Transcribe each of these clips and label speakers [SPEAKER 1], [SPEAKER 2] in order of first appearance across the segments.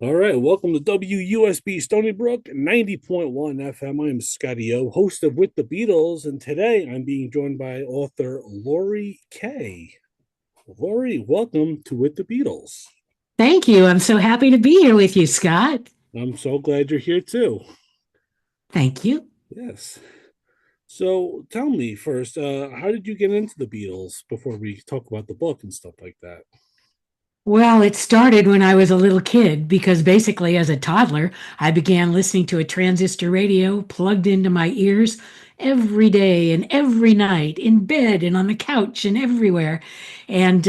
[SPEAKER 1] All right, welcome to WUSB Stony Brook 90.1 FM. I'm Scotty O, host of With the Beatles, and today I'm being joined by author Laurie Kaye. Laurie, welcome to With the Beatles.
[SPEAKER 2] Thank you. I'm so happy to be here with you, Scott.
[SPEAKER 1] I'm so glad you're here too.
[SPEAKER 2] Thank you.
[SPEAKER 1] Yes. So tell me first, how did you get into the Beatles before we talk about the book and stuff like that?
[SPEAKER 2] Well, it started when I was a little kid because basically, as a toddler, I began listening to a transistor radio plugged into my ears every day and every night, in bed and on the couch and everywhere. And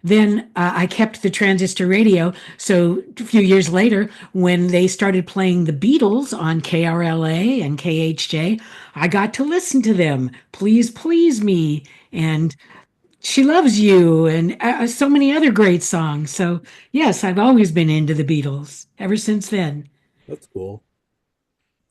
[SPEAKER 2] then I kept the transistor radio. So a few years later, when they started playing the Beatles on KRLA and KHJ, I got to listen to them. Please, please me. And She Loves You and so many other great songs. So, yes, I've always been into the Beatles ever since then.
[SPEAKER 1] That's cool.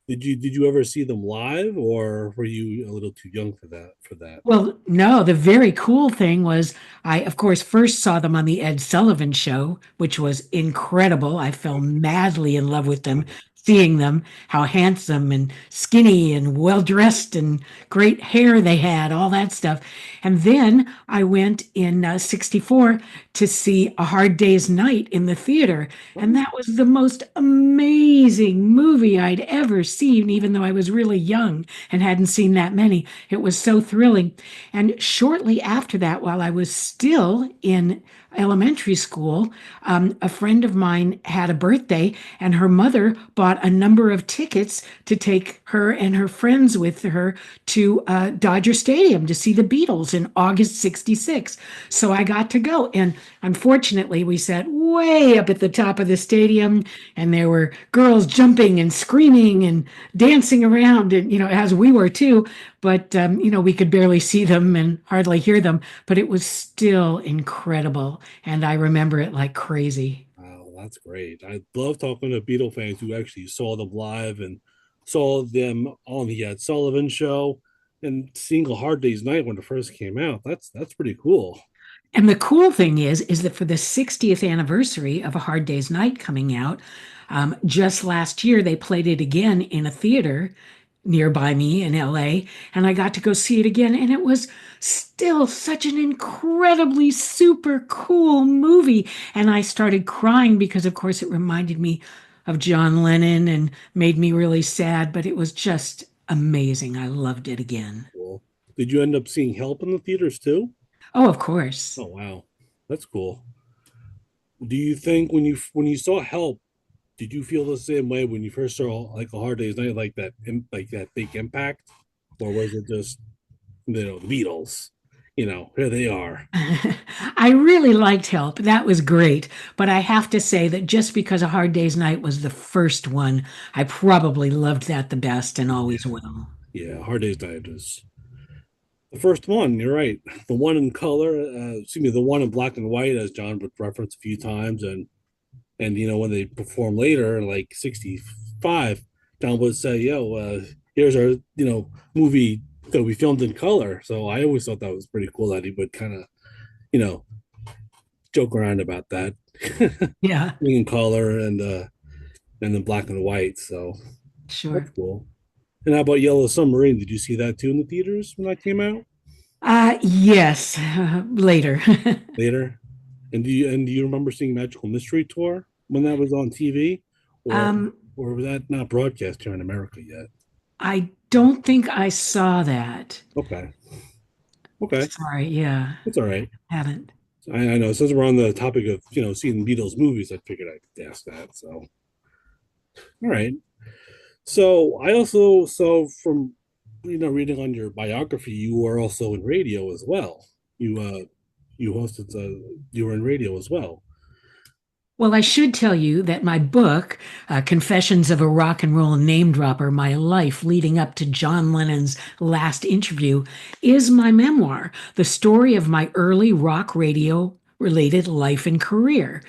[SPEAKER 1] Did you ever see them live, or were you a little too young for that?
[SPEAKER 2] Well, no, the very cool thing was I, of course, first saw them on the Ed Sullivan Show, which was incredible. I fell madly in love with them, seeing them, how handsome and skinny and well dressed and great hair they had, all that stuff. And then I went in '64 to see A Hard Day's Night in the theater. And
[SPEAKER 1] Oh,
[SPEAKER 2] that was the most amazing movie I'd ever seen, even though I was really young and hadn't seen that many. It was so thrilling. And shortly after that, while I was still in elementary school, a friend of mine had a birthday, and her mother bought a number of tickets to take her and her friends with her to Dodger Stadium to see the Beatles in August '66. So I got to go. And unfortunately, we sat way up at the top of the stadium, and there were girls jumping and screaming and dancing around, and as we were too. But we could barely see them and hardly hear them, but it was still incredible, and I remember it like crazy.
[SPEAKER 1] wow, that's great. I love talking to Beatle fans who actually saw them live and saw them on the Ed Sullivan Show and seeing A Hard Day's Night when it first came out. That's pretty cool.
[SPEAKER 2] And the cool thing is that for the 60th anniversary of A Hard Day's Night coming out, just last year they played it again in a theater nearby me in LA, and I got to go see it again, and it was still such an incredibly super cool movie. And I started crying because, of course, it reminded me of John Lennon and made me really sad, but it was just amazing. I loved it again.
[SPEAKER 1] Cool. Did you end up seeing Help in the theaters too?
[SPEAKER 2] Oh, of course.
[SPEAKER 1] Oh wow, that's cool. Do you think when you saw Help, did you feel the same way when you first saw like A Hard Day's Night, like that big impact, or was it just the Beatles? Here they are.
[SPEAKER 2] I really liked Help. That was great. But I have to say that just because A Hard Day's Night was the first one, I probably loved that the best and always
[SPEAKER 1] Yeah,
[SPEAKER 2] will.
[SPEAKER 1] yeah. Hard Day's Night is the first one. You're right. The one in color, excuse me, the one in black and white, as John would reference a few times, and when they perform later, like '65, John would say, "Yo, here's our movie that we filmed in color." So I always thought that was pretty cool that he would kind of you know joke around about that,
[SPEAKER 2] Yeah,
[SPEAKER 1] being in color and then black and white. So that's
[SPEAKER 2] sure.
[SPEAKER 1] cool. And how about Yellow Submarine? Did you see that too in the theaters when that came out
[SPEAKER 2] Yes, later.
[SPEAKER 1] later? And do you remember seeing Magical Mystery Tour when that was on TV, or
[SPEAKER 2] Um,
[SPEAKER 1] or was that not broadcast here in America yet?
[SPEAKER 2] I don't think I saw that.
[SPEAKER 1] Okay, okay,
[SPEAKER 2] Sorry, yeah,
[SPEAKER 1] that's all right.
[SPEAKER 2] haven't.
[SPEAKER 1] I know since we're on the topic of seeing Beatles movies, I figured I'd ask that. So all right. So I also so from reading on your biography, you were also in radio as well. You hosted you were in radio as well.
[SPEAKER 2] Well, I should tell you that my book, Confessions of a Rock and Roll Name Dropper, My Life Leading Up to John Lennon's Last Interview, is my memoir, the story of my early rock radio related life and career,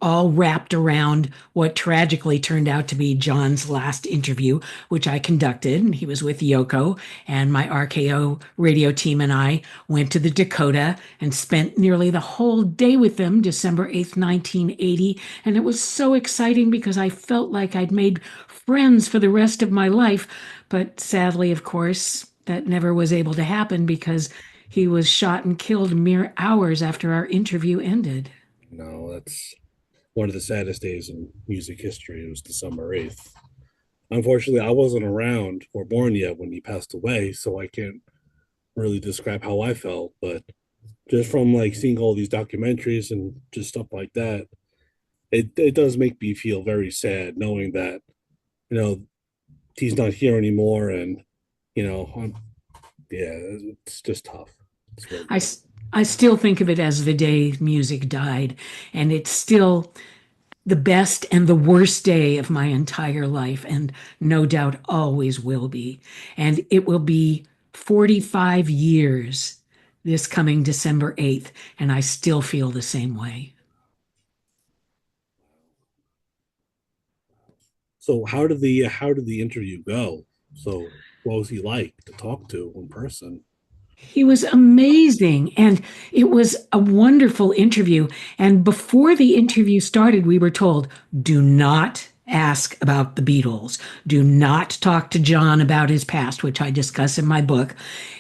[SPEAKER 2] all wrapped around what tragically turned out to be John's last interview, which I conducted. And he was with Yoko, and my RKO radio team and I went to the Dakota and spent nearly the whole day with them, December 8th, 1980. And it was so exciting because I felt like I'd made friends for the rest of my life. But sadly, of course, that never was able to happen because he was shot and killed mere hours after our interview ended.
[SPEAKER 1] No, that's one of the saddest days in music history. It was December 8th. Unfortunately, I wasn't around or born yet when he passed away, so I can't really describe how I felt. But just from like seeing all these documentaries and just stuff like that, it does make me feel very sad knowing that, you know, he's not here anymore. And, yeah, it's just tough. It's really
[SPEAKER 2] I,
[SPEAKER 1] tough.
[SPEAKER 2] I still think of it as the day music died, and it's still the best and the worst day of my entire life, and no doubt always will be. And it will be 45 years this coming December 8th, and I still feel the same way.
[SPEAKER 1] So how did the interview go? So what was he like to talk to in person?
[SPEAKER 2] He was amazing. And it was a wonderful interview. And before the interview started, we were told, do not ask about the Beatles. Do not talk to John about his past, which I discuss in my book.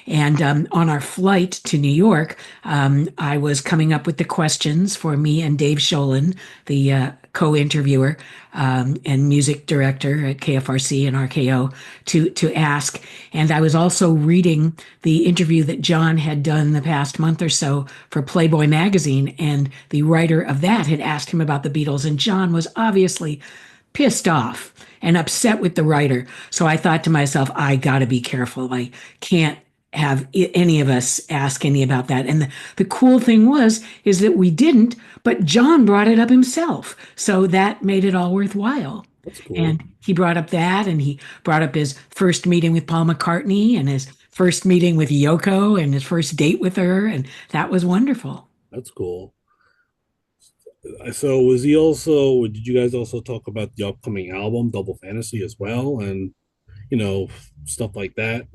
[SPEAKER 2] And on our flight to New York, I was coming up with the questions for me and Dave Sholin, the co-interviewer and music director at KFRC and RKO, to ask. And I was also reading the interview that John had done the past month or so for Playboy magazine, and the writer of that had asked him about the Beatles, and John was obviously pissed off and upset with the writer. So I thought to myself, I got to be careful. I can't have any of us ask any about that. And the cool thing is that we didn't, but John brought it up himself. So that made it all worthwhile.
[SPEAKER 1] That's cool.
[SPEAKER 2] And he brought up that, and he brought up his first meeting with Paul McCartney and his first meeting with Yoko and his first date with her. And that was wonderful.
[SPEAKER 1] That's cool. So was he also, did you guys also talk about the upcoming album, Double Fantasy, as well? And, you know, stuff like that?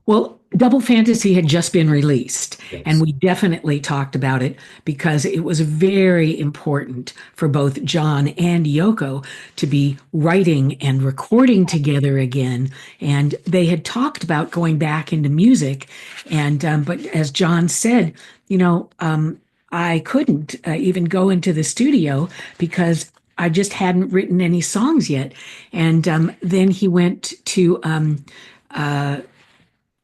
[SPEAKER 2] Well, Double Fantasy had just been released, and
[SPEAKER 1] Yes.
[SPEAKER 2] we definitely talked about it because it was very important for both John and Yoko to be writing and recording together again. And they had talked about going back into music. And, but as John said, you know, I couldn't even go into the studio because I just hadn't written any songs yet. And then he went to,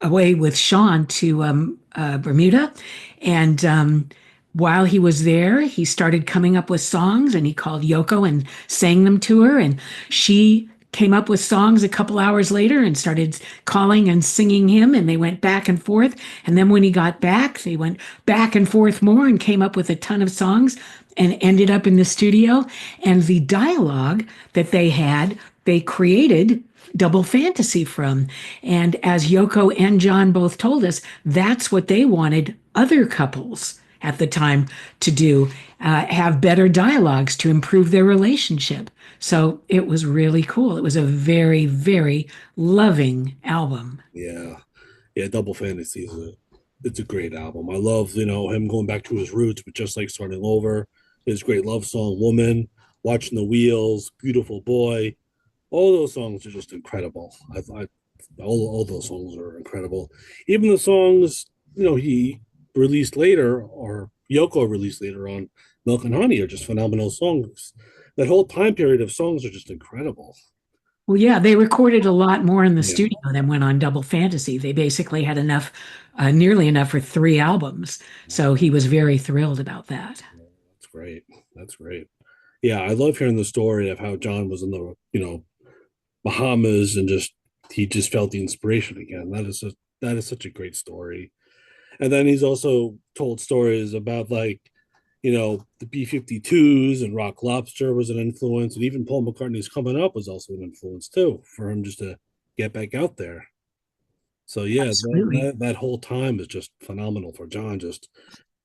[SPEAKER 2] away with Sean to Bermuda. And while he was there, he started coming up with songs, and he called Yoko and sang them to her. And she came up with songs a couple hours later and started calling and singing him. And they went back and forth. And then when he got back, they went back and forth more and came up with a ton of songs and ended up in the studio. And the dialogue that they had, they created Double Fantasy from. And as Yoko and John both told us, that's what they wanted other couples at the time to do, have better dialogues to improve their relationship. So it was really cool. It was a very, very loving album.
[SPEAKER 1] Yeah. Yeah, Double Fantasy is it's a great album. I love, him going back to his roots, but just like starting over. His great love song, Woman, Watching the Wheels, Beautiful Boy. All those songs are just incredible. All those songs are incredible. Even the songs, he released later, or Yoko released later on, Milk and Honey, are just phenomenal songs. That whole time period of songs are just incredible.
[SPEAKER 2] Well, yeah, they recorded a lot more in the
[SPEAKER 1] Yeah,
[SPEAKER 2] studio than went on Double Fantasy. They basically had enough, nearly enough for three albums. So he was very thrilled about that.
[SPEAKER 1] that's great. That's great. Yeah, I love hearing the story of how John was in the, Bahamas and just he just felt the inspiration again. That is such a great story. And then he's also told stories about like, the B-52s and Rock Lobster was an influence, and even Paul McCartney's Coming Up was also an influence too for him just to get back out there. So yeah,
[SPEAKER 2] Absolutely.
[SPEAKER 1] that whole time is just phenomenal for John. Just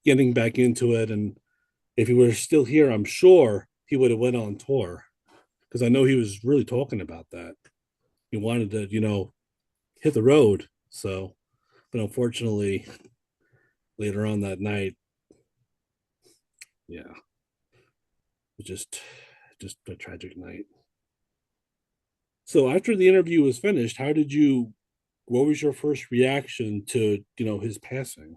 [SPEAKER 1] getting back into it. And if he were still here, I'm sure he would have went on tour because I know he was really talking about that. He wanted to, hit the road. So, but unfortunately, later on that night, yeah, it was just a tragic night. So after the interview was finished, what was your first reaction to, his passing?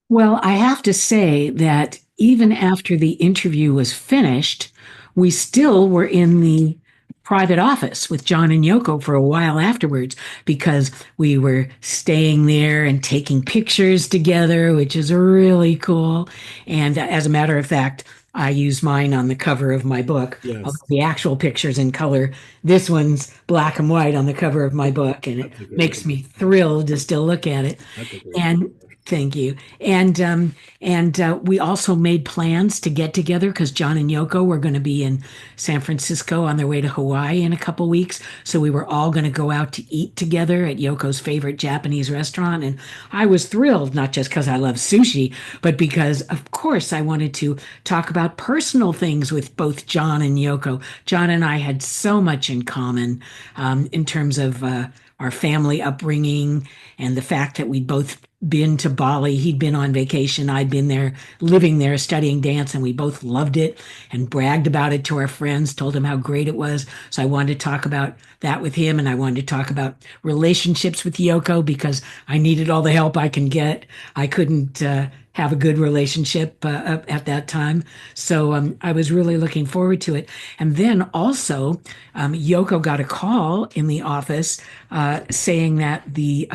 [SPEAKER 2] Well, I have to say that even after the interview was finished, we still were in the private office with John and Yoko for a while afterwards because we were staying there and taking pictures together, which is really cool. And as a matter of fact, I use mine on the cover of my book. Although
[SPEAKER 1] Yes,
[SPEAKER 2] the actual picture's in color. This one's black and white on the cover of my book, and it
[SPEAKER 1] that's a great
[SPEAKER 2] makes
[SPEAKER 1] one.
[SPEAKER 2] me thrilled to still look at it.
[SPEAKER 1] That's a great
[SPEAKER 2] And
[SPEAKER 1] picture.
[SPEAKER 2] thank you. And we also made plans to get together because John and Yoko were going to be in San Francisco on their way to Hawaii in a couple weeks. So we were all going to go out to eat together at Yoko's favorite Japanese restaurant. And I was thrilled, not just because I love sushi, but because, of course, I wanted to talk about personal things with both John and Yoko. John and I had so much in common in terms of our family upbringing and the fact that we'd both been to Bali. He'd been on vacation. I'd been there, living there, studying dance, and we both loved it and bragged about it to our friends, told him how great it was. So I wanted to talk about that with him, and I wanted to talk about relationships with Yoko because I needed all the help I can get. I couldn't have a good relationship at that time. So I was really looking forward to it. And then also, Yoko got a call in the office saying that the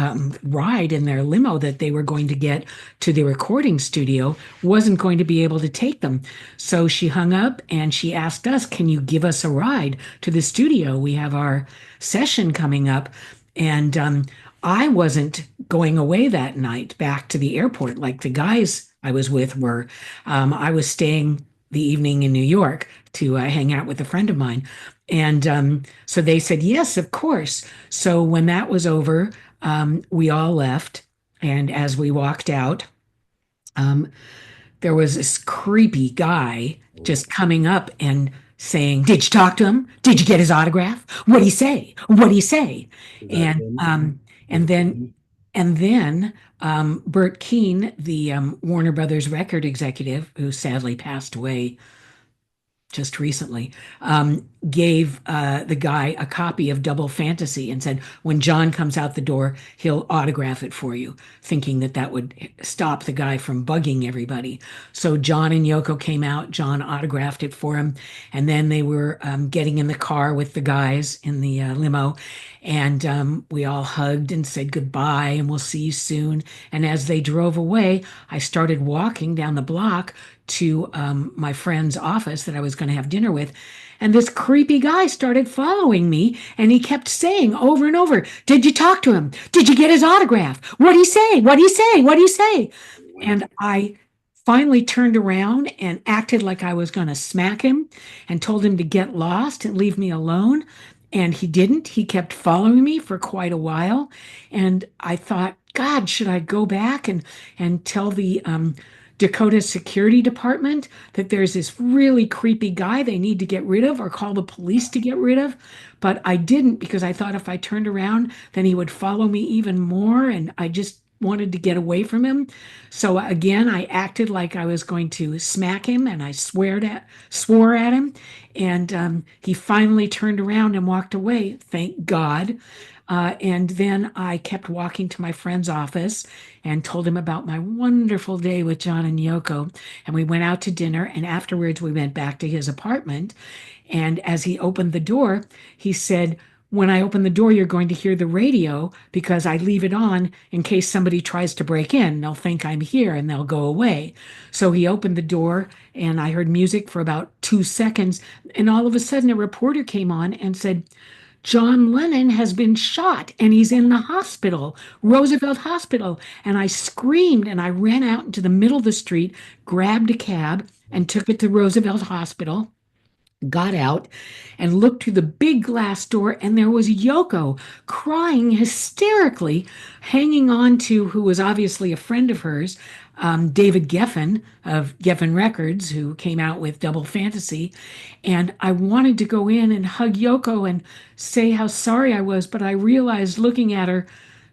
[SPEAKER 2] ride in their limo that they were going to get to the recording studio wasn't going to be able to take them. So she hung up and she asked us, "Can you give us a ride to the studio? We have our session coming up." And I wasn't going away that night back to the airport like the guys I was with were. I was staying the evening in New York to hang out with a friend of mine. And so they said, yes, of course. So when that was over, we all left. And as we walked out, um, there was this creepy guy
[SPEAKER 1] Oh,
[SPEAKER 2] just coming up and saying, "Did you talk to him? Did you get his autograph? What'd he say? What'd he say?"
[SPEAKER 1] is that
[SPEAKER 2] And
[SPEAKER 1] him?
[SPEAKER 2] um,
[SPEAKER 1] Was
[SPEAKER 2] and
[SPEAKER 1] it
[SPEAKER 2] then
[SPEAKER 1] him?
[SPEAKER 2] and then Bert Keane, the Warner Brothers record executive, who sadly passed away just recently, gave the guy a copy of Double Fantasy and said, when John comes out the door, he'll autograph it for you, thinking that that would stop the guy from bugging everybody. So John and Yoko came out, John autographed it for him, and then they were getting in the car with the guys in the limo. And we all hugged and said goodbye and we'll see you soon. And as they drove away, I started walking down the block to my friend's office that I was going to have dinner with. And this creepy guy started following me and he kept saying over and over, "Did you talk to him? Did you get his autograph? What'd he say? What'd he say? What'd he say?"
[SPEAKER 1] Wow.
[SPEAKER 2] And I finally turned around and acted like I was going to smack him and told him to get lost and leave me alone. And he didn't. He kept following me for quite a while. And I thought, God, should I go back and tell the Dakota Security Department that there's this really creepy guy they need to get rid of or call the police to get rid of? But I didn't because I thought if I turned around, then he would follow me even more. And I just wanted to get away from him. So again, I acted like I was going to smack him and I swore at him. And he finally turned around and walked away, thank God. And then I kept walking to my friend's office and told him about my wonderful day with John and Yoko. And we went out to dinner. And afterwards, we went back to his apartment. And as he opened the door, he said, "When I open the door, you're going to hear the radio because I leave it on in case somebody tries to break in. They'll think I'm here and they'll go away." So he opened the door and I heard music for about 2 seconds. And all of a sudden, a reporter came on and said, "John Lennon has been shot and he's in the hospital, Roosevelt Hospital." And I screamed and I ran out into the middle of the street, grabbed a cab, and took it to Roosevelt Hospital, got out and looked through the big glass door, and there was Yoko crying hysterically, hanging on to who was obviously a friend of hers, David Geffen of Geffen Records, who came out with Double Fantasy. And I wanted to go in and hug Yoko and say how sorry I was, but I realized looking at her,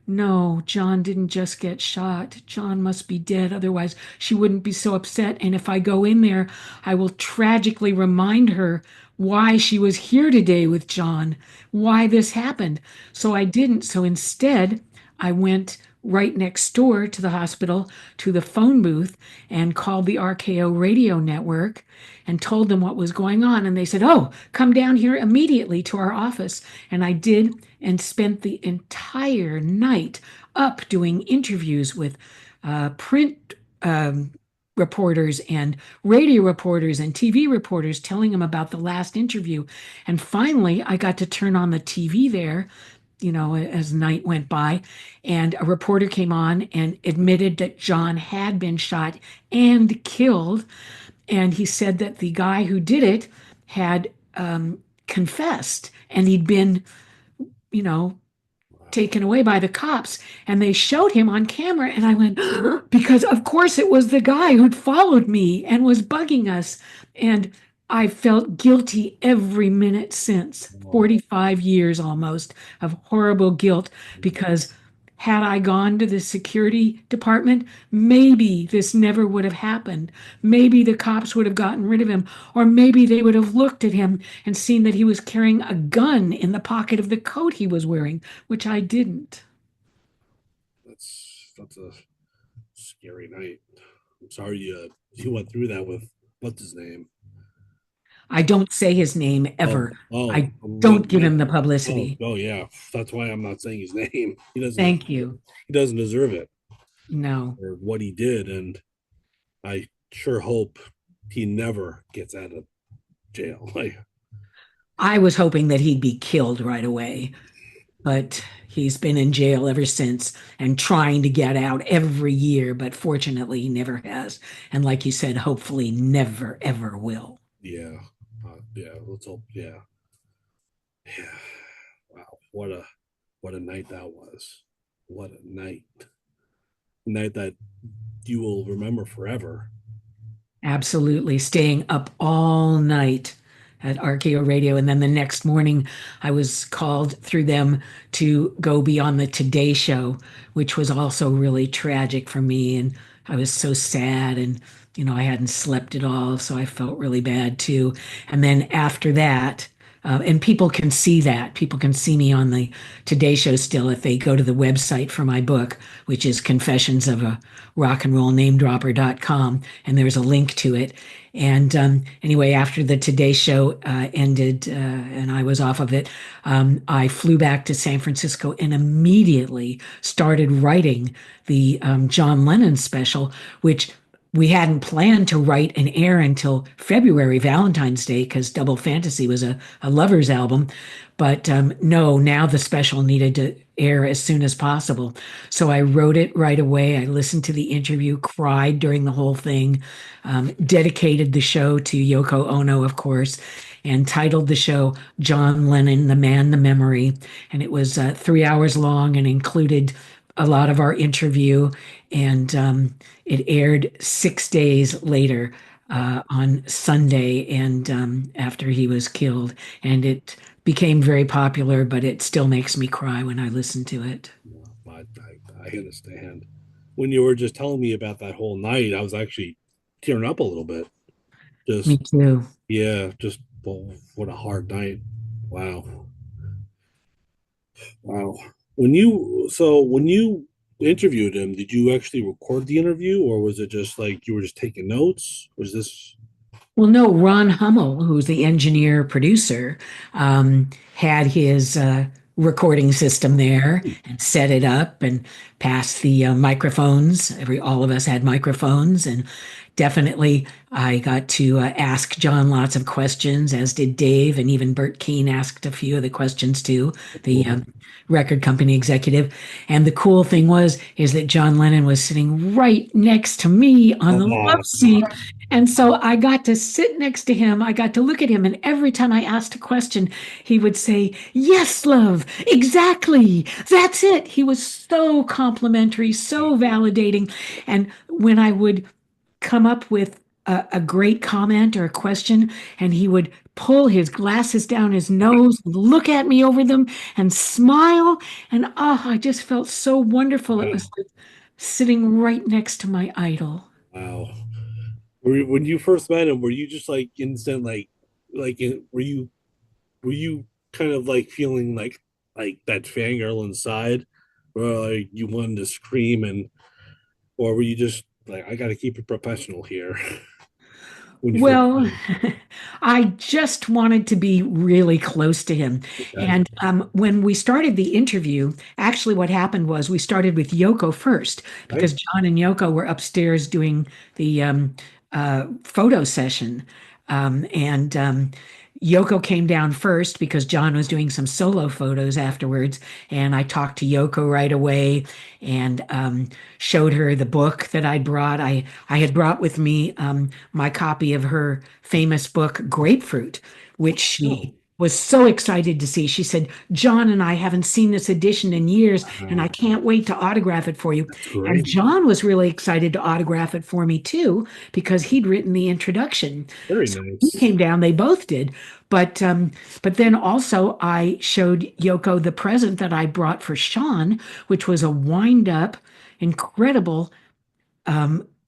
[SPEAKER 2] no, John didn't just get shot. John must be dead. Otherwise, she wouldn't be so upset. And if I go in there, I will tragically remind her why she was here today with John, why this happened. So I didn't. So instead, I went right next door to the hospital to the phone booth and called the RKO radio network and told them what was going on. And they said, "Oh, come down here immediately to our office." And I did and spent the entire night up doing interviews with print reporters and radio reporters and TV reporters, telling them about the last interview. And finally, I got to turn on the TV there, as night went by, and a reporter came on and admitted that John had been shot and killed. And he said that the guy who did it had confessed, and he'd been, you know, taken away by the cops, and they showed him on camera. And I went, because of course it was the guy who'd followed me and was bugging us. And I felt guilty every minute since,
[SPEAKER 1] Oh,
[SPEAKER 2] 45 years almost of horrible guilt, because had I gone to the security department, maybe this never would have happened. Maybe the cops would have gotten rid of him, or maybe they would have looked at him and seen that he was carrying a gun in the pocket of the coat he was wearing, which I didn't.
[SPEAKER 1] that's a scary night. I'm sorry you went through that with what's his name.
[SPEAKER 2] I don't say his name
[SPEAKER 1] Oh,
[SPEAKER 2] ever.
[SPEAKER 1] oh,
[SPEAKER 2] I
[SPEAKER 1] what?
[SPEAKER 2] don't give him the
[SPEAKER 1] Oh,
[SPEAKER 2] publicity.
[SPEAKER 1] oh, yeah. That's why I'm not saying his name. He doesn't
[SPEAKER 2] Thank
[SPEAKER 1] deserve it.
[SPEAKER 2] you.
[SPEAKER 1] He doesn't deserve it
[SPEAKER 2] No,
[SPEAKER 1] for what he did, and I sure hope he never gets out of jail. Like,
[SPEAKER 2] I was hoping that he'd be killed right away, but he's been in jail ever since and trying to get out every year, but fortunately he never has. And like you said, hopefully never, ever will.
[SPEAKER 1] yeah, yeah. Let's hope. Yeah, yeah. Wow, what a night that was. What a night. A night that you will remember forever.
[SPEAKER 2] Absolutely. Staying up all night at RKO Radio. And then the next morning, I was called through them to go be on the Today Show, which was also really tragic for me. And I was so sad. And, I hadn't slept at all. So I felt really bad too. And then after that, and people can see that. People can see me on the Today Show still if they go to the website for my book, which is Confessions of a Rock and Roll Name Dropper.com. And there's a link to it. And anyway, after the Today Show ended and I was off of it, I flew back to San Francisco and immediately started writing the John Lennon special, which we hadn't planned to write and air until February, Valentine's Day, because Double Fantasy was a lover's album. But no, now the special needed to air as soon as possible. So I wrote it right away. I listened to the interview, cried during the whole thing, dedicated the show to Yoko Ono, of course, and titled the show John Lennon, the Man, the Memory. And it was 3 hours long and included a lot of our interview. And it aired 6 days later on Sunday, and after he was killed. And it became very popular, but it still makes me cry when I listen to it.
[SPEAKER 1] I understand. When you were just telling me about that whole night, I was actually tearing up a little bit.
[SPEAKER 2] Me
[SPEAKER 1] Just,
[SPEAKER 2] too.
[SPEAKER 1] yeah, just, well, what a hard night. Wow. Wow. When you interviewed him, did you actually record the interview, or was it just like you were just taking notes? Was this?
[SPEAKER 2] Well, no, Ron Hummel, who's the engineer producer, had his recording system there and set it up and passed the microphones. All of us had microphones, and definitely I got to ask John lots of questions, as did Dave, and even Bert Keane asked a few of the questions too, the
[SPEAKER 1] Cool.
[SPEAKER 2] record company executive. And the cool thing is that John Lennon was sitting right next to me on the love
[SPEAKER 1] Oh,
[SPEAKER 2] seat. And so I got to sit next to him. I got to look at him. And every time I asked a question, he would say, "Yes, love, exactly. That's it." He was so complimentary, so validating. And when I would come up with a great comment or a question, and he would pull his glasses down his nose, look at me over them, and smile. And oh, I just felt so wonderful. It was
[SPEAKER 1] Wow.
[SPEAKER 2] like sitting right next to my idol.
[SPEAKER 1] Wow. When you first met him, were you just like instant were you kind of like feeling like that fangirl inside, or like you wanted to scream and or were you just like I got to keep it professional here when you first
[SPEAKER 2] Well,
[SPEAKER 1] met him?
[SPEAKER 2] I just wanted to be really close to him.
[SPEAKER 1] Okay.
[SPEAKER 2] And when we started the interview, actually, what happened was we started with Yoko first
[SPEAKER 1] Right.
[SPEAKER 2] because John and Yoko were upstairs doing the photo session. And Yoko came down first because John was doing some solo photos afterwards. And I talked to Yoko right away and showed her the book that I brought. I had brought with me my copy of her famous book, Grapefruit, which
[SPEAKER 1] Oh,
[SPEAKER 2] she was so excited to see. She said, John and I haven't seen this edition in years, and I
[SPEAKER 1] wow.
[SPEAKER 2] can't wait to autograph it for you.
[SPEAKER 1] That's
[SPEAKER 2] And
[SPEAKER 1] great.
[SPEAKER 2] John was really excited to autograph it for me too, because he'd written the introduction.
[SPEAKER 1] Very
[SPEAKER 2] So he
[SPEAKER 1] nice.
[SPEAKER 2] came down, they both did. But then also I showed Yoko the present that I brought for Sean, which was a wind up, incredible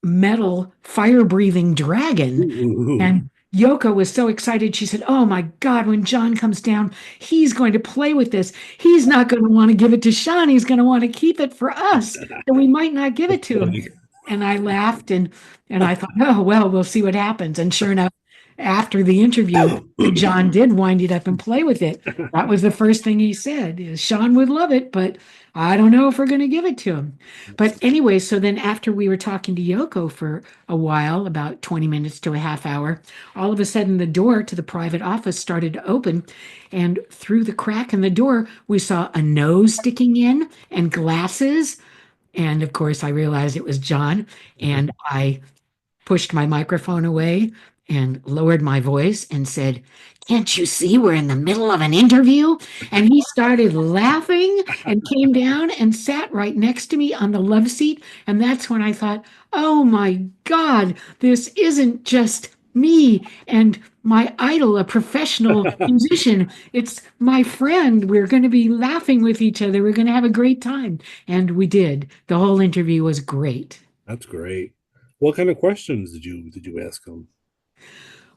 [SPEAKER 2] metal fire breathing dragon.
[SPEAKER 1] Ooh.
[SPEAKER 2] And Yoko was so excited. She said, oh my God, when John comes down, he's going to play with this. He's not going to want to give it to Sean. He's going to want to keep it for us. So we might not give it
[SPEAKER 1] That's
[SPEAKER 2] to him.
[SPEAKER 1] funny.
[SPEAKER 2] And I laughed and I thought, oh, well, we'll see what happens. And sure enough, after the interview, John did wind it up and play with it. That was the first thing he said is Sean would love it, but I don't know if we're going to give it to him. But anyway, so then after we were talking to Yoko for a while, about 20 minutes to a half hour, all of a sudden the door to the private office started to open. And through the crack in the door, we saw a nose sticking in and glasses. And of course, I realized it was John. And I pushed my microphone away and lowered my voice and said, can't you see we're in the middle of an interview? And he started laughing and came down and sat right next to me on the love seat. And that's when I thought, oh my God, this isn't just me and my idol, a professional musician. It's my friend. We're going to be laughing with each other. We're going to have a great time. And we did. The whole interview was great.
[SPEAKER 1] That's great. What kind of questions did you ask him?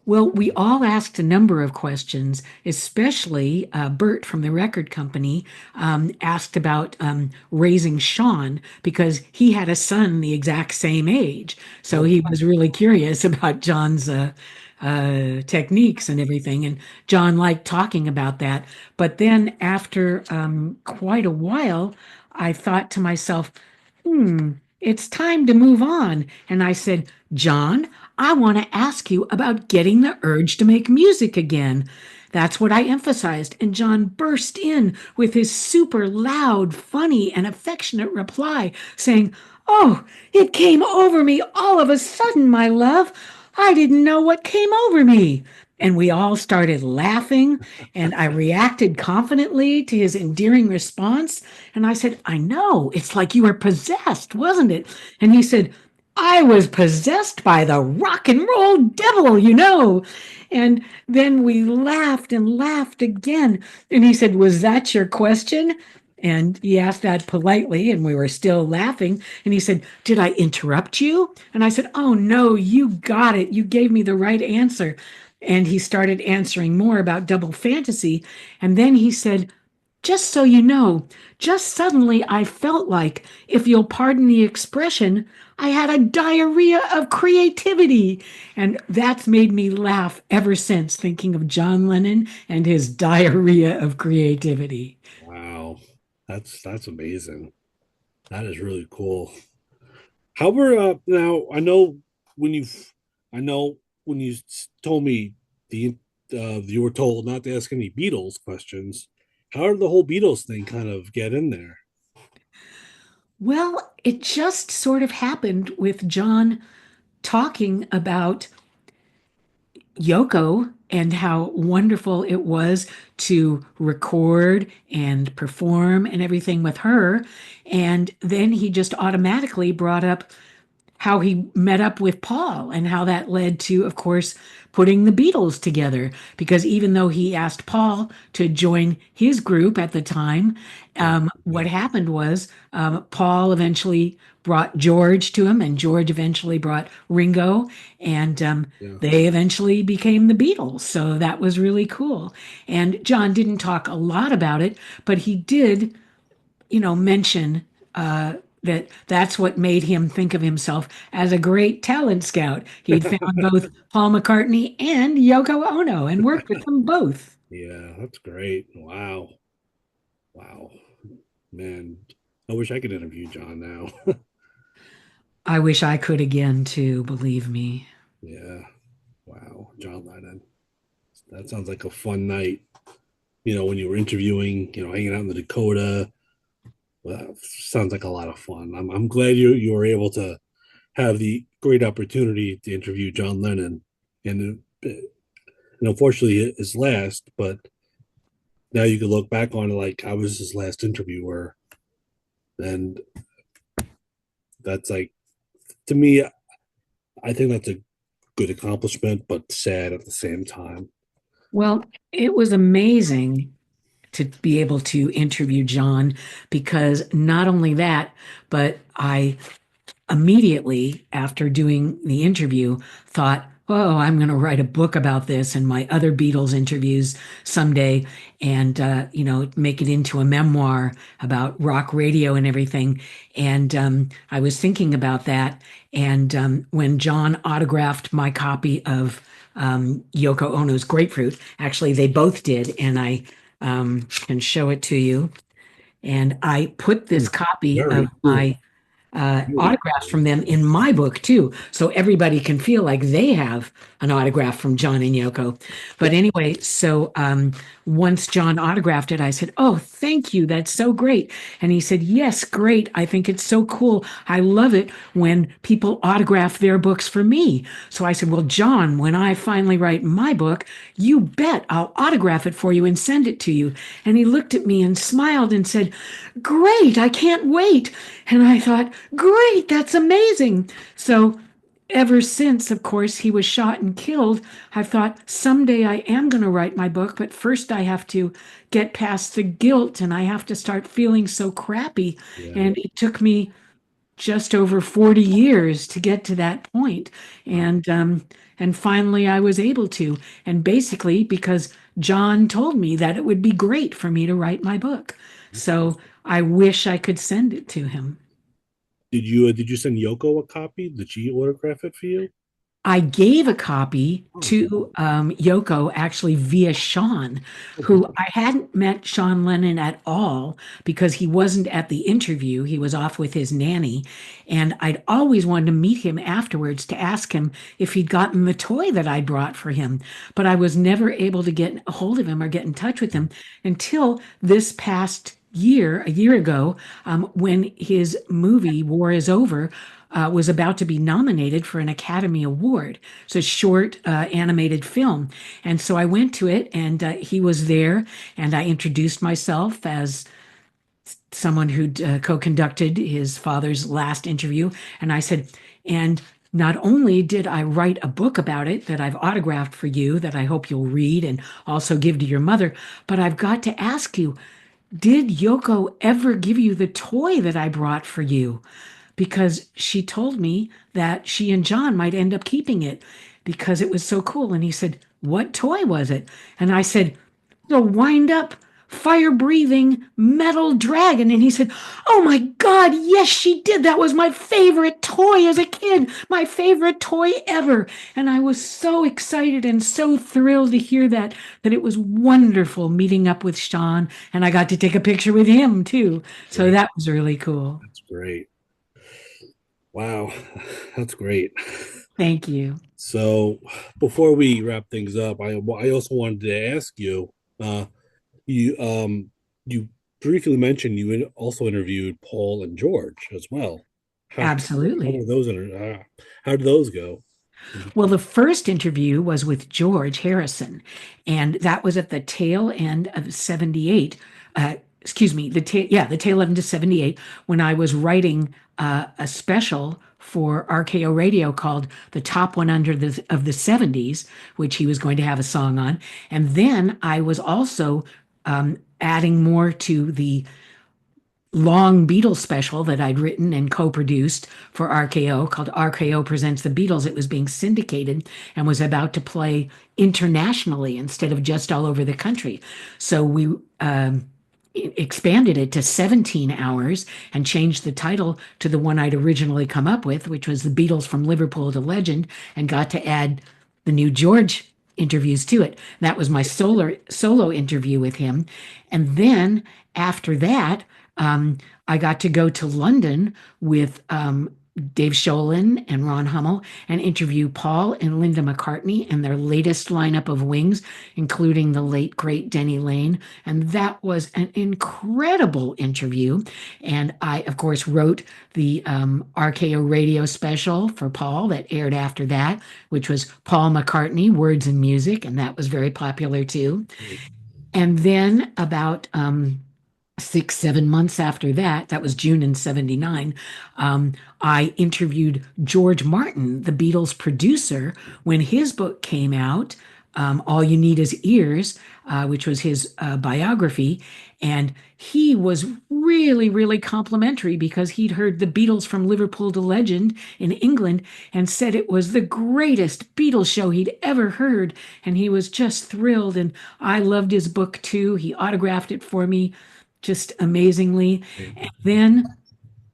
[SPEAKER 2] Well, we all asked a number of questions, especially Bert from the record company asked about raising Sean because he had a son the exact same age. So
[SPEAKER 1] Oh,
[SPEAKER 2] he was really curious about John's techniques and everything. And John liked talking about that. But then after quite a while, I thought to myself, it's time to move on. And I said, John, I want to ask you about getting the urge to make music again. That's what I emphasized. And John burst in with his super loud, funny, and affectionate reply, saying, oh, it came over me all of a sudden, my love. I didn't know what came over me. And we all started laughing, and I reacted confidently to his endearing response. And I said, I know, it's like you were possessed, wasn't it? And he said, I was possessed by the rock and roll devil, you know. And then we laughed and laughed again. And he said, was that your question? And he asked that politely, and we were still laughing. And he said, did I interrupt you? And I said, oh, no, you got it. You gave me the right answer. And he started answering more about double fantasy. And then he said, just so you know, just suddenly I felt like, if you'll pardon the expression, I had a diarrhea of creativity. And that's made me laugh ever since, thinking of John Lennon and his diarrhea of creativity.
[SPEAKER 1] wow. That's amazing. That is really cool. How were now? When you, I know when you told me the you were told not to ask any Beatles questions. How did the whole Beatles thing kind of get in there?
[SPEAKER 2] Well, it just sort of happened with John talking about Yoko and how wonderful it was to record and perform and everything with her. And then he just automatically brought up how he met up with Paul and how that led to, of course, putting the Beatles together. Because even though he asked Paul to join his group at the time,
[SPEAKER 1] Yeah.
[SPEAKER 2] what
[SPEAKER 1] Yeah.
[SPEAKER 2] happened was Paul eventually brought George to him, and George eventually brought Ringo, and
[SPEAKER 1] Yeah.
[SPEAKER 2] they eventually became the Beatles. So that was really cool. And John didn't talk a lot about it, but he did, mention that that's what made him think of himself as a great talent scout. He'd found both Paul McCartney and Yoko Ono and worked with them both.
[SPEAKER 1] Yeah, that's great. Wow. Wow. Man, I wish I could interview John now.
[SPEAKER 2] I wish I could again too, believe me.
[SPEAKER 1] Yeah. Wow. John Lennon. That sounds like a fun night. When you were interviewing, hanging out in the Dakota. Well, sounds like a lot of fun. I'm glad you were able to have the great opportunity to interview John Lennon, and unfortunately his last. But now you can look back on it like I was his last interviewer, and that's like, to me, I think that's a good accomplishment, but sad at the same time.
[SPEAKER 2] Well, it was amazing to be able to interview John because not only that, but I immediately after doing the interview thought, oh, I'm going to write a book about this and my other Beatles interviews someday and, make it into a memoir about rock radio and everything. And I was thinking about that. And when John autographed my copy of Yoko Ono's Grapefruit, actually, they both did. And I can show it to you. And I put
[SPEAKER 1] Hmm.
[SPEAKER 2] this copy of
[SPEAKER 1] Very cool.
[SPEAKER 2] my
[SPEAKER 1] Really
[SPEAKER 2] autographs
[SPEAKER 1] cool.
[SPEAKER 2] from them in my book too, so everybody can feel like they have an autograph from John and Yoko. But anyway, so once John autographed it, I said, "Oh, thank you, that's so great." And he said, "Yes, great. I think it's so cool. I love it when people autograph their books for me." So I said, "Well, John, when I finally write my book, you bet I'll autograph it for you and send it to you." And he looked at me and smiled and said, "Great, I can't wait." And I thought, great, that's amazing. So ever since, of course, he was shot and killed, I've thought someday I am going to write my book, but first I have to get past the guilt and I have to start feeling so crappy.
[SPEAKER 1] Yeah.
[SPEAKER 2] And it took me just over 40 years to get to that point.
[SPEAKER 1] Wow.
[SPEAKER 2] And finally I was able to. And basically because John told me that it would be great for me to write my book. So I wish I could send it to him.
[SPEAKER 1] Did you send Yoko a copy? Did she autograph it for you?
[SPEAKER 2] I gave a copy
[SPEAKER 1] Oh,
[SPEAKER 2] to Yoko actually via Sean, who
[SPEAKER 1] okay.
[SPEAKER 2] I hadn't met Sean Lennon at all because he wasn't at the interview. He was off with his nanny. And I'd always wanted to meet him afterwards to ask him if he'd gotten the toy that I brought for him. But I was never able to get a hold of him or get in touch with him until this past year, a year ago, when his movie War Is Over was about to be nominated for an Academy Award. It's a short animated film. And so I went to it, and he was there, and I introduced myself as someone who'd co-conducted his father's last interview. And I said, and not only did I write a book about it that I've autographed for you, that I hope you'll read and also give to your mother, but I've got to ask you, did Yoko ever give you the toy that I brought for you? Because she told me that she and John might end up keeping it because it was so cool. And he said, "What toy was it?" And I said, "The wind up, fire breathing metal dragon." And he said, "Oh my God, yes, she did. That was my favorite toy as a kid, my favorite toy ever." And I was so excited and so thrilled to hear that, that it was wonderful meeting up with Sean. And I got to take a picture with him too. So
[SPEAKER 1] Great.
[SPEAKER 2] that was really cool.
[SPEAKER 1] That's great. Wow. That's great.
[SPEAKER 2] Thank you.
[SPEAKER 1] So before we wrap things up, I also wanted to ask you, uh, you briefly mentioned you had also interviewed Paul and George as well. How
[SPEAKER 2] Absolutely.
[SPEAKER 1] were those how did those go?
[SPEAKER 2] Well, the first interview was with George Harrison, and that was at the tail end of 78. Excuse me, the tail end of 78 when I was writing a special for RKO Radio called The Top 100 of the 70s, which he was going to have a song on. And then I was also adding more to the long Beatles special that I'd written and co-produced for RKO called RKO Presents the Beatles. It was being syndicated and was about to play internationally instead of just all over the country. So we expanded it to 17 hours and changed the title to the one I'd originally come up with, which was The Beatles from Liverpool to Legend, and got to add the new George interviews to it. That was my solo interview with him. And then after that, I got to go to London with Dave Sholin and Ron Hummel and interview Paul and Linda McCartney and their latest lineup of Wings, including the late, great Denny Lane. And that was an incredible interview. And I, of course, wrote the RKO radio special for Paul that aired after that, which was Paul McCartney, Words and Music. And that was very popular too. And then about 6, 7 months after that, that was June in '79, I interviewed George Martin, the Beatles producer, when his book came out, All You Need Is Ears, which was his biography. And he was really, really complimentary because he'd heard the Beatles from Liverpool to Legend in England and said it was the greatest Beatles show he'd ever heard. And he was just thrilled. And I loved his book too. He autographed it for me just amazingly. And then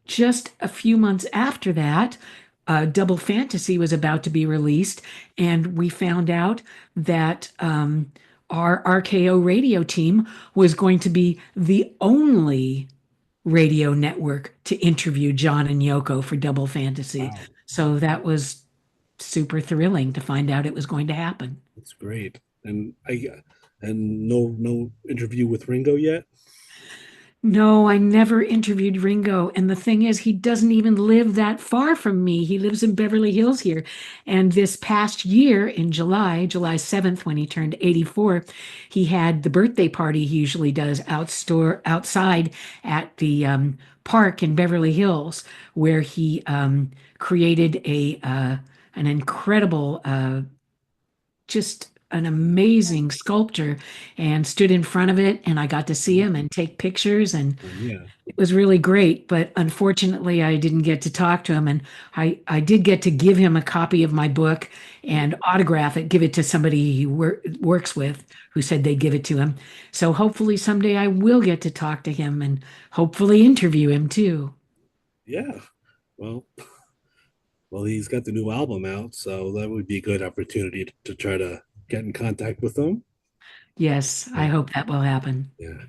[SPEAKER 2] just a few months after that, Double Fantasy was about to be released, and we found out that our RKO radio team was going to be the only radio network to interview John and Yoko for Double Fantasy.
[SPEAKER 1] Wow,
[SPEAKER 2] So that was super thrilling to find out it was going to happen.
[SPEAKER 1] that's great. And no interview with Ringo yet.
[SPEAKER 2] No, I never interviewed Ringo. And the thing is, he doesn't even live that far from me. He lives in Beverly Hills here. And this past year in July 7th, when he turned 84, he had the birthday party he usually does outside at the park in Beverly Hills, where he created an incredible just an amazing sculpture and stood in front of it, and I got to see him and take pictures, and
[SPEAKER 1] Yeah.
[SPEAKER 2] it was really great. But unfortunately I didn't get to talk to him, and I did get to give him a copy of my book and autograph it, give it to somebody he works with who said they'd give it to him. So hopefully someday I will get to talk to him and hopefully interview him too.
[SPEAKER 1] Yeah. Well, he's got the new album out, so that would be a good opportunity to try to get in contact with him.
[SPEAKER 2] Yes, I
[SPEAKER 1] Yeah.
[SPEAKER 2] hope that will happen.
[SPEAKER 1] Yeah.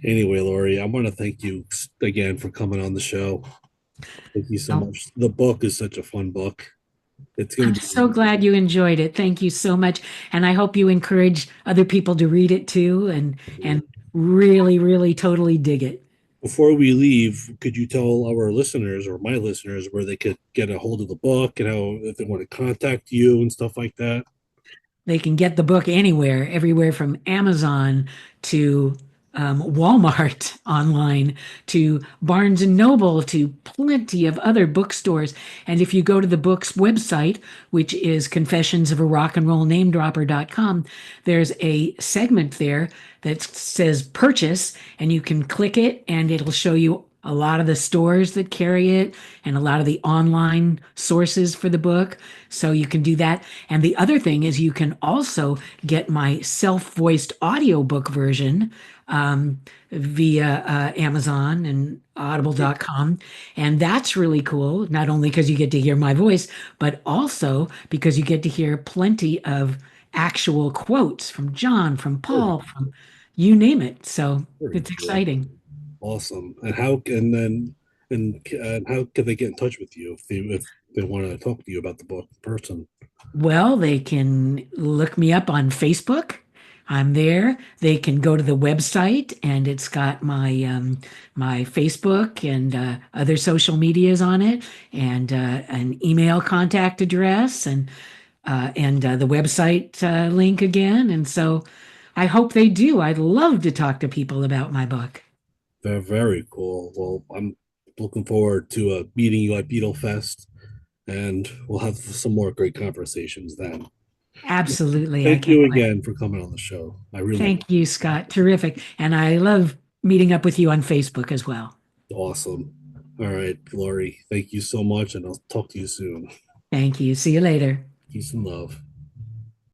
[SPEAKER 1] Anyway, Laurie, I want to thank you again for coming on the show. Thank you so
[SPEAKER 2] Well,
[SPEAKER 1] much. The book is such a fun book. It's going
[SPEAKER 2] I'm
[SPEAKER 1] to
[SPEAKER 2] so
[SPEAKER 1] be
[SPEAKER 2] glad you enjoyed it. Thank you so much. And I hope you encourage other people to read it too and really, really totally dig it.
[SPEAKER 1] before we leave, could you tell our listeners or my listeners where they could get a hold of the book and how if they want to contact you and stuff like that?
[SPEAKER 2] They can get the book anywhere, everywhere from Amazon to Walmart online to Barnes and Noble to plenty of other bookstores. And if you go to the book's website, which is confessionsofarockandrollnamedropper.com, there's a segment there that says purchase, and you can click it and it'll show you a lot of the stores that carry it and a lot of the online sources for the book. So you can do that. And the other thing is you can also get my self-voiced audiobook version via Amazon and audible.com. And that's really cool, not only because you get to hear my voice, but also because you get to hear plenty of actual quotes from John, from
[SPEAKER 1] Very,
[SPEAKER 2] Paul, from you name it. So
[SPEAKER 1] very
[SPEAKER 2] it's
[SPEAKER 1] cool.
[SPEAKER 2] exciting.
[SPEAKER 1] Awesome. And how can they get in touch with you if they want to talk to you about the book in person?
[SPEAKER 2] Well, they can look me up on Facebook. I'm there. They can go to the website, and it's got my Facebook and other social medias on it, and an email contact address, and the website link again. And so, I hope they do. I'd love to talk to people about my book.
[SPEAKER 1] They're very cool. Well, I'm looking forward to meeting you at Beetle Fest. and we'll have some more great conversations then.
[SPEAKER 2] Absolutely. I
[SPEAKER 1] Thank
[SPEAKER 2] can't
[SPEAKER 1] you
[SPEAKER 2] wait.
[SPEAKER 1] again for coming on the show. I really
[SPEAKER 2] Thank you, Scott. Terrific. And I love meeting up with you on Facebook as well.
[SPEAKER 1] awesome. All right, Laurie, thank you so much, and I'll talk to you soon.
[SPEAKER 2] Thank you. See you later.
[SPEAKER 1] Peace and love.